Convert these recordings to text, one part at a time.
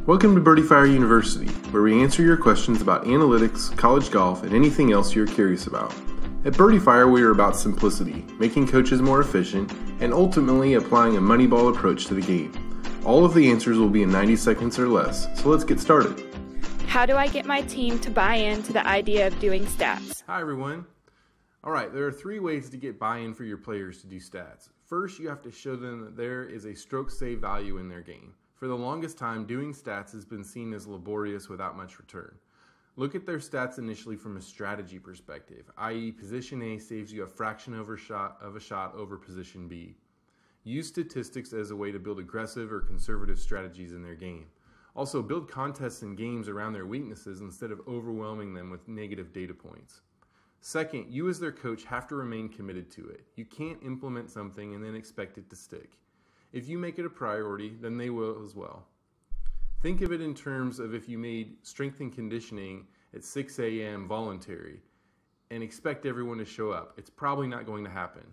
Welcome to BirdieFire University, where we answer your questions about analytics, college golf, and anything else you're curious about. At BirdieFire, we are about simplicity, making coaches more efficient, and ultimately applying a Moneyball approach to the game. All of the answers will be in 90 seconds or less, so let's get started. How do I get my team to buy into the idea of doing stats? Hi everyone. Alright, there are 3 ways to get buy-in for your players to do stats. First, you have to show them that there is a stroke save value in their game. For the longest time, doing stats has been seen as laborious without much return. Look at their stats initially from a strategy perspective, i.e. position A saves you a fraction of a shot over position B. Use statistics as a way to build aggressive or conservative strategies in their game. Also, build contests and games around their weaknesses instead of overwhelming them with negative data points. Second, you as their coach have to remain committed to it. You can't implement something and then expect it to stick. If you make it a priority, then they will as well. Think of it in terms of if you made strength and conditioning at 6 a.m. voluntary and expect everyone to show up. It's probably not going to happen.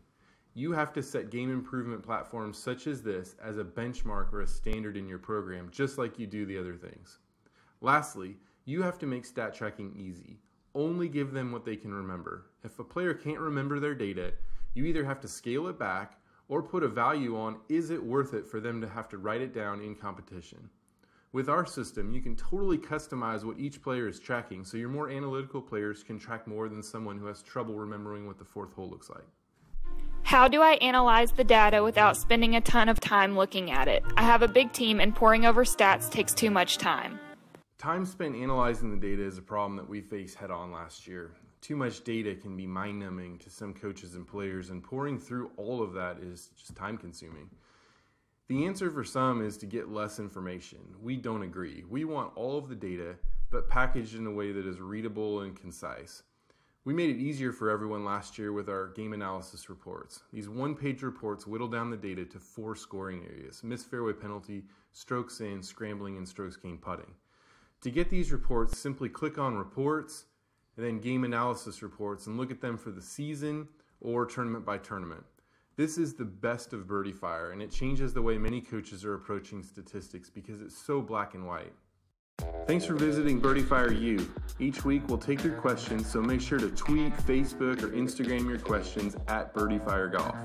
You have to set game improvement platforms such as this as a benchmark or a standard in your program, just like you do the other things. Lastly, you have to make stat tracking easy. Only give them what they can remember. If a player can't remember their data, you either have to scale it back or put a value on, is it worth it for them to have to write it down in competition? With our system, you can totally customize what each player is tracking, so your more analytical players can track more than someone who has trouble remembering what the 4th hole looks like. How do I analyze the data without spending a ton of time looking at it? I have a big team and poring over stats takes too much time. Time spent analyzing the data is a problem that we faced head-on last year. Too much data can be mind-numbing to some coaches and players, and pouring through all of that is just time-consuming. The answer for some is to get less information. We don't agree. We want all of the data, but packaged in a way that is readable and concise. We made it easier for everyone last year with our game analysis reports. These one-page reports whittle down the data to 4 scoring areas: missed fairway penalty, strokes in, scrambling, and strokes gained putting. To get these reports, simply click on Reports, and then Game Analysis Reports, and look at them for the season or tournament by tournament. This is the best of BirdieFire, and it changes the way many coaches are approaching statistics because it's so black and white. Thanks for visiting BirdieFire U. Each week we'll take your questions, so make sure to tweet, Facebook, or Instagram your questions at BirdieFire Golf.